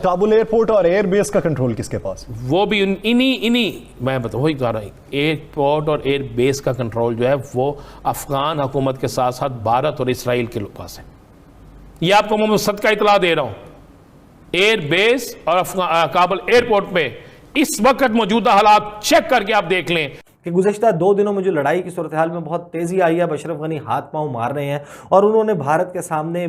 Kabul airport और airbase का control किसके पास? वो भी इन्हीं मैं बताऊँ वही कह रहा हूँ, एयरपोर्ट और एयरबेस का कंट्रोल जो है वो अफगान हुकूमत के साथ साथ भारत और इसराइल के पास है। ये आपको मैं सद का इतला दे रहा हूँ। एयरबेस और काबुल एयरपोर्ट पे इस वक्त मौजूदा हालात चेक करके आप देख लें कि गुज़श्ता 2 दिनों में जो लड़ाई की सूरत हाल में बहुत तेज़ी आई है। अशरफ गनी हाथ पांव मार रहे हैं और उन्होंने भारत के सामने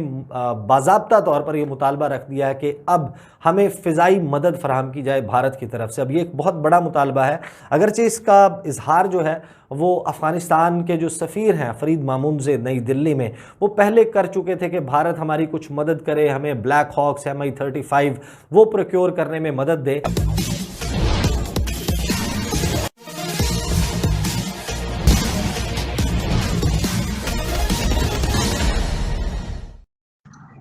बाज़ाब्ता तौर पर यह मुतालबा रख दिया है कि अब हमें फ़िज़ाई मदद फराहम की जाए भारत की तरफ से। अब ये एक बहुत बड़ा मुतालबा है, अगरचे इसका इजहार जो है वो अफ़गानिस्तान के जो सफ़ीर हैं फ़रीद मामून से नई दिल्ली में, वो पहले कर चुके थे कि भारत हमारी कुछ मदद करे, हमें ब्लैक हॉक्स Mi-35 वो प्रोक्योर करने में मदद दे।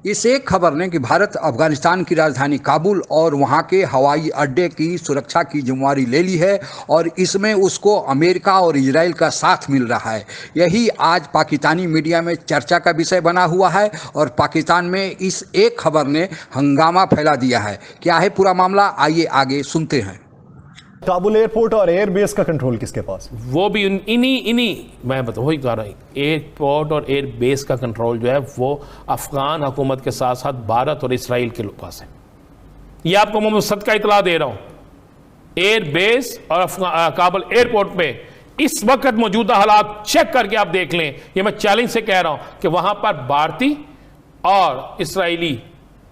इस एक खबर ने कि भारत अफगानिस्तान की राजधानी काबुल और वहां के हवाई अड्डे की सुरक्षा की जिम्मेदारी ले ली है और इसमें उसको अमेरिका और इजराइल का साथ मिल रहा है। यही आज पाकिस्तानी मीडिया में चर्चा का विषय बना हुआ है और पाकिस्तान में इस एक खबर ने हंगामा फैला दिया है। क्या है पूरा मामला, आइए आगे सुनते हैं। काबुल एयरपोर्ट और एयरबेस का कंट्रोल किसके पास? वो भी इन्हीं मैं बताऊँ वही कह रहा हूँ, एयरपोर्ट और एयरबेस का कंट्रोल जो है वो अफगान हुकूमत के साथ साथ भारत और इसराइल के पास है। ये आपको मैं सद का इतला दे रहा हूँ। एयरबेस और काबुल एयरपोर्ट पे इस वक्त मौजूदा हालात चेक करके आप देख लें। ये मैं चैलेंज से कह रहा हूँ कि वहां पर भारतीय और इसराइली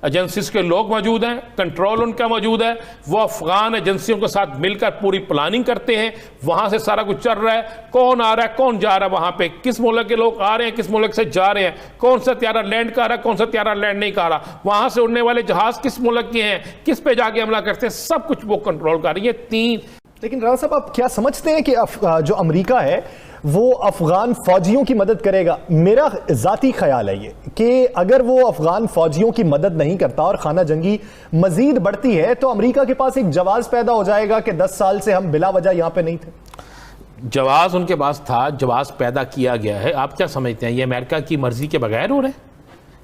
एजेंसीज के लोग मौजूद हैं, कंट्रोल उनका मौजूद है। वो अफगान एजेंसियों के साथ मिलकर पूरी प्लानिंग करते हैं। वहां से सारा कुछ चल रहा है, कौन आ रहा है, कौन जा रहा है, वहां पे किस मुल्क के लोग आ रहे हैं, किस मुल्क से जा रहे हैं, कौन सा त्यारा लैंड कर रहा है, कौन सा त्यारा लैंड नहीं कर रहा, वहां से उड़ने वाले जहाज किस मुल्क के हैं, किस पे जाके हमला करते हैं, सब कुछ वो कंट्रोल कर रही है। 3 लेकिन राणा साहब, आप क्या समझते हैं कि जो अमेरिका है वो अफगान फौजियों की मदद करेगा? मेरा जाती ख्याल है ये कि अगर वो अफगान फौजियों की मदद नहीं करता और खाना जंगी मजीद बढ़ती है तो अमेरिका के पास एक जवाब पैदा हो जाएगा कि 10 साल से हम बिला वजह यहां पे नहीं थे। जवाब उनके पास था, जवाब पैदा किया गया है। आप क्या समझते हैं ये अमेरिका की मर्जी के बगैर हो रहे हैं?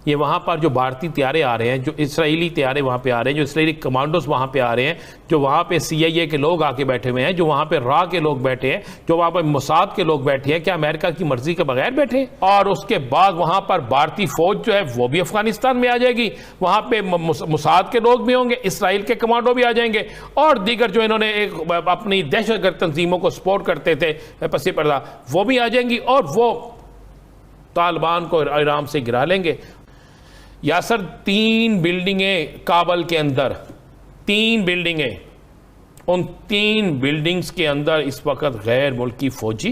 ये वहाँ पर जो भारतीय त्यारे आ रहे हैं, जो इसराइली त्यारे वहाँ पे आ रहे हैं, जो इसराइली कमांडोज वहाँ पे आ रहे हैं, जो वहाँ पे CIA के लोग आके बैठे हुए हैं, जो वहाँ पे रा के लोग बैठे हैं, जो वहाँ पे मोसाद के लोग बैठे हैं, क्या अमेरिका की मर्जी के बगैर बैठे हैं? और उसके बाद वहाँ पर भारतीय फौज जो है वो भी अफगानिस्तान में आ जाएगी, वहाँ पे मोसाद के लोग भी होंगे, इसराइल के कमांडो भी आ जाएंगे और दीगर जो इन्होंने एक अपनी दहशतगर्द तंजीमों को सपोर्ट करते थे पसी पर्दा, वो भी आ जाएंगी और वो तालिबान को आराम से गिरा लेंगे। यासर 3 बिल्डिंगें काबुल के अंदर, 3 बिल्डिंगें, उन 3 बिल्डिंग्स के अंदर इस वक्त गैर मुल्की फौजी,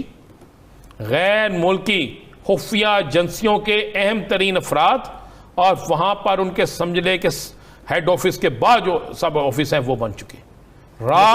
गैर मुल्की खुफिया एजेंसियों के अहम तरीन अफराद और वहां पर उनके समझ ले के हेड ऑफिस के बाद जो सब ऑफिस हैं वो बन चुके। रा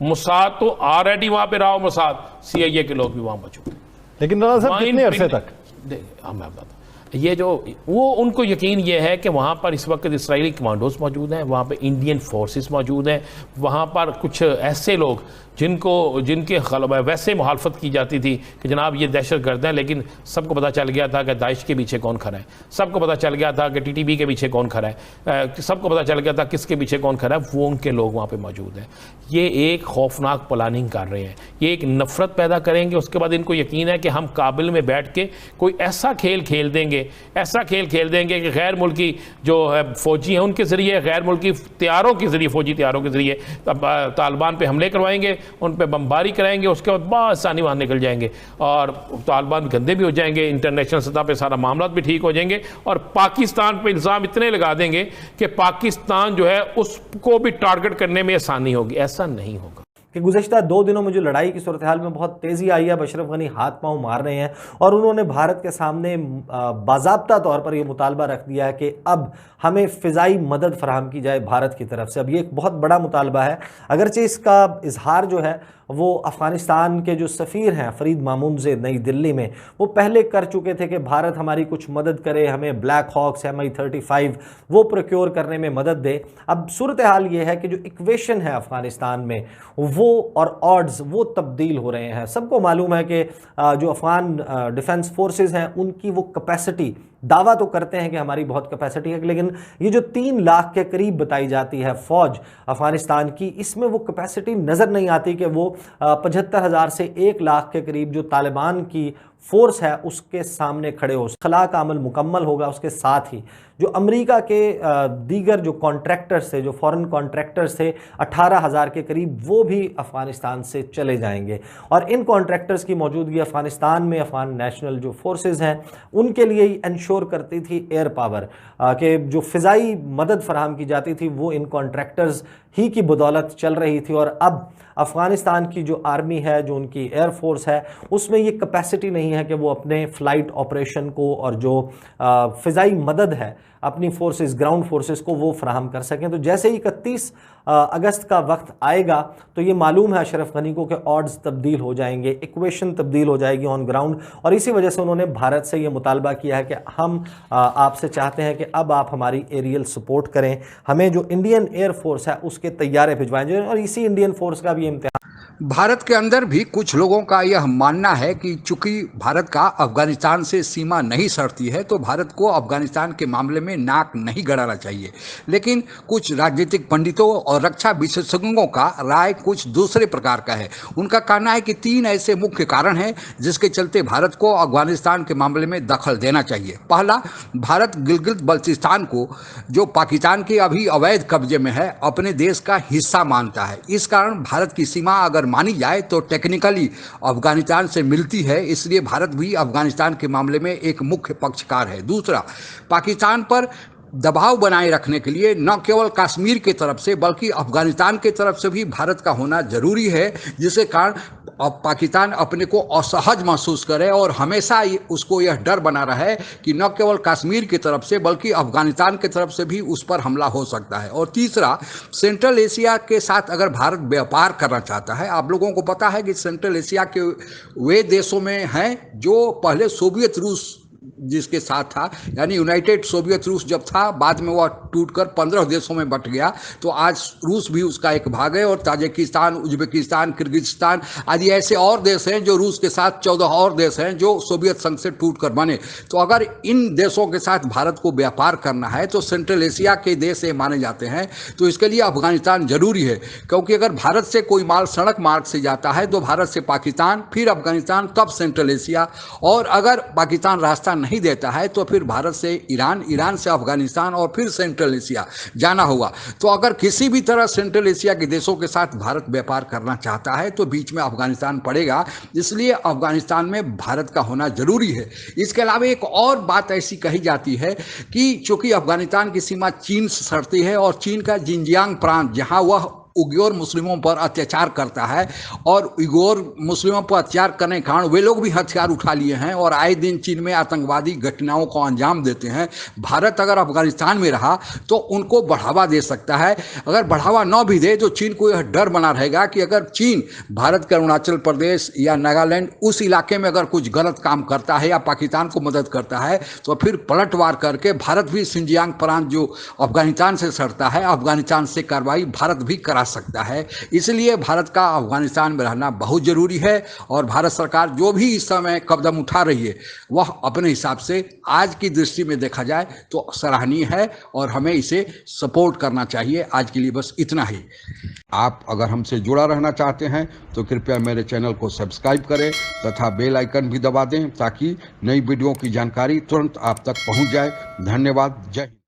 मोसाद तो ऑलरेडी वहां पे रहा, मोसाद CIA के लोग भी वहां मौजूद हैं। लेकिन राणा साहब, कितने अरसे तक? मैं बताता ये जो वो उनको यकीन ये है कि वहाँ पर इस वक्त इसराइली कमांडोज मौजूद हैं, वहाँ पर इंडियन फोर्सेस मौजूद हैं, वहाँ पर कुछ ऐसे लोग जिनके वैसे मुखालफत की जाती थी कि जनाब ये दहशत गर्द हैं, लेकिन सबको पता चल गया था कि दाइश के पीछे कौन खड़ा है, सबको पता चल गया था कि TTP के पीछे कौन खड़ा है, सबको पता चल गया था किसके पीछे कौन खड़ा है। वो उनके लोग वहाँ पे मौजूद हैं। ये एक खौफनाक प्लानिंग कर रहे हैं, ये एक नफरत पैदा करेंगे। उसके बाद इनको यकीन है कि हम काबुल में बैठ के कोई ऐसा खेल खेल देंगे, ऐसा खेल खेल देंगे कि गैर मुल्की जो है फौजी हैं उनके ज़रिए, गैर मुल्की तैयारों के ज़रिए, फौजी तैयारों के ज़रिए तालिबान पे हमले करवाएंगे, उन पे बमबारी कराएंगे। उसके बाद बहुत आसानी वहाँ निकल जाएंगे और तालिबान गंदे भी हो जाएंगे, इंटरनेशनल सतह पे सारा मामला भी ठीक हो जाएंगे और पाकिस्तान पे इल्ज़ाम इतने लगा देंगे कि पाकिस्तान जो है उसको भी टारगेट करने में आसानी होगी। ऐसा नहीं होगा। कि गुज़श्ता 2 दिनों में जो लड़ाई की सूरत हाल में बहुत तेज़ी आई है। अशरफ गनी हाथ पांव मार रहे हैं और उन्होंने भारत के सामने बाज़ाब्ता तौर पर यह मुतालबा रख दिया है कि अब हमें फ़िज़ाई मदद फराहम की जाए भारत की तरफ से। अब ये एक बहुत बड़ा मुतालबा है, अगरचे इसका इजहार जो है वो अफ़गानिस्तान के जो सफ़ीर हैं फ़रीद मामून से नई दिल्ली में, वो पहले कर चुके थे कि भारत हमारी कुछ मदद करे, हमें ब्लैक हॉक्स Mi-35 वो प्रोक्योर करने में मदद दे। अब सूरत हाल ये है कि जो इक्वेशन है अफ़गानिस्तान में वो और ऑड्स वो तब्दील हो रहे हैं। सबको मालूम है कि जो अफ़गान डिफेंस फोर्सेस हैं उनकी वो कैपेसिटी दावा तो करते हैं कि हमारी बहुत कैपेसिटी है, लेकिन ये जो 3 लाख के करीब बताई जाती है फौज अफगानिस्तान की, इसमें वो कैपेसिटी नज़र नहीं आती कि वो 75,000 से 1 लाख के करीब जो तालिबान की फोर्स है उसके सामने खड़े हो। खला का अमल मुकम्मल होगा, उसके साथ ही जो अमेरिका के दीगर जो कॉन्ट्रैक्टर्स थे, जो फॉरेन कॉन्ट्रैक्टर्स थे 18,000 के करीब, वो भी अफ़गानिस्तान से चले जाएंगे। और इन कॉन्ट्रैक्टर्स की मौजूदगी अफ़गानिस्तान में अफ़गान नेशनल जो फोर्सेस हैं उनके लिए ही इंश्योर करती थी एयर पावर, कि जो फ़िज़ाई मदद फराहम की जाती थी वो इन कॉन्ट्रैक्टर्स ही की बदौलत चल रही थी। और अब अफ़गानिस्तान की जो आर्मी है, जो उनकी एयर फोर्स है, उसमें ये कैपेसिटी नहीं है कि वो अपने फ़्लाइट ऑपरेशन को और जो फ़िज़ाई मदद है अपनी फोर्सेस, ग्राउंड फोर्सेस को वो फराहम कर सकें। तो जैसे ही 31 अगस्त का वक्त आएगा तो ये मालूम है अशरफ गनी को कि ऑड्स तब्दील हो जाएंगे, इक्वेशन तब्दील हो जाएगी ऑन ग्राउंड। और इसी वजह से उन्होंने भारत से ये मुतालबा किया है कि हम आपसे चाहते हैं कि अब आप हमारी एरियल सपोर्ट करें, हमें जो इंडियन एयर फोर्स है उसके तैयारे भिजवाएं। और इसी इंडियन फोर्स का भी इम्तिहान भारत के अंदर भी कुछ लोगों का यह मानना है कि चूंकि भारत का अफगानिस्तान से सीमा नहीं सड़ती है तो भारत को अफगानिस्तान के मामले में नाक नहीं गड़ाना चाहिए। लेकिन कुछ राजनीतिक पंडितों और रक्षा विशेषज्ञों का राय कुछ दूसरे प्रकार का है। उनका कहना है कि 3 ऐसे मुख्य कारण हैं जिसके चलते भारत को अफगानिस्तान के मामले में दखल देना चाहिए। पहला, भारत गिलगित बल्तिस्तान को, जो पाकिस्तान के अभी अवैध कब्जे में है, अपने देश का हिस्सा मानता है। इस कारण भारत की सीमा अगर मानी जाए तो टेक्निकली अफगानिस्तान से मिलती है, इसलिए भारत भी अफगानिस्तान के मामले में एक मुख्य पक्षकार है। दूसरा, पाकिस्तान पर दबाव बनाए रखने के लिए न केवल कश्मीर की तरफ से बल्कि अफगानिस्तान की तरफ से भी भारत का होना जरूरी है, जिसके कारण अब पाकिस्तान अपने को असहज महसूस करे और हमेशा उसको यह डर बना रहे कि न केवल कश्मीर की तरफ से बल्कि अफगानिस्तान की तरफ से भी उस पर हमला हो सकता है। और तीसरा, सेंट्रल एशिया के साथ अगर भारत व्यापार करना चाहता है, आप लोगों को पता है कि सेंट्रल एशिया के वे देशों में हैं जो पहले सोवियत रूस जिसके साथ था, यानी यूनाइटेड सोवियत रूस जब था, बाद में वह टूटकर 15 देशों में बंट गया, तो आज रूस भी उसका एक भाग है। और ताजिकिस्तान, उज्बेकिस्तान, किर्गिस्तान आदि ऐसे और देश हैं जो रूस के साथ 14 और देश हैं जो सोवियत संघ से टूटकर बने। तो अगर इन देशों के साथ भारत को व्यापार करना है तो सेंट्रल एशिया के देश ये माने जाते हैं, तो इसके लिए अफगानिस्तान जरूरी है। क्योंकि अगर भारत से कोई माल सड़क मार्ग से जाता है तो भारत से पाकिस्तान, फिर अफगानिस्तान, तब सेंट्रल एशिया, और अगर पाकिस्तान रास्ता नहीं देता है तो फिर भारत से ईरान, ईरान से अफगानिस्तान और फिर सेंट्रल एशिया जाना होगा। तो अगर किसी भी तरह सेंट्रल एशिया के देशों के साथ भारत व्यापार करना चाहता है तो बीच में अफगानिस्तान पड़ेगा, इसलिए अफगानिस्तान में भारत का होना जरूरी है। इसके अलावा एक और बात ऐसी कही जाती है कि चूंकि अफगानिस्तान की सीमा चीन से सटती है और चीन का जिंजियांग प्रांत, जहां वह उइगुर मुस्लिमों पर अत्याचार करता है और उइगुर मुस्लिमों पर अत्याचार करने के कारण वे लोग भी हथियार उठा लिए हैं और आए दिन चीन में आतंकवादी घटनाओं को अंजाम देते हैं। भारत अगर अफगानिस्तान में रहा तो उनको बढ़ावा दे सकता है। अगर बढ़ावा न भी दे तो चीन को यह डर बना रहेगा कि अगर चीन भारत के अरुणाचल प्रदेश या नागालैंड उस इलाके में अगर कुछ गलत काम करता है या पाकिस्तान को मदद करता है तो फिर पलटवार करके भारत भी सिंजियांग प्रांत जो अफगानिस्तान से सटता है, अफगानिस्तान से कार्रवाई भारत भी करा सकता है। इसलिए भारत का अफगानिस्तान में रहना बहुत जरूरी है और भारत सरकार जो भी इस समय कदम उठा रही है वह अपने हिसाब से आज की दृष्टि में देखा जाए तो सराहनीय है और हमें इसे सपोर्ट करना चाहिए। आज के लिए बस इतना ही। आप अगर हमसे जुड़ा रहना चाहते हैं तो कृपया मेरे चैनल को सब्सक्राइब करें तथा बेल आइकन भी दबा दें ताकि नई वीडियो की जानकारी तुरंत आप तक पहुंच जाए। धन्यवाद। जय हिंद।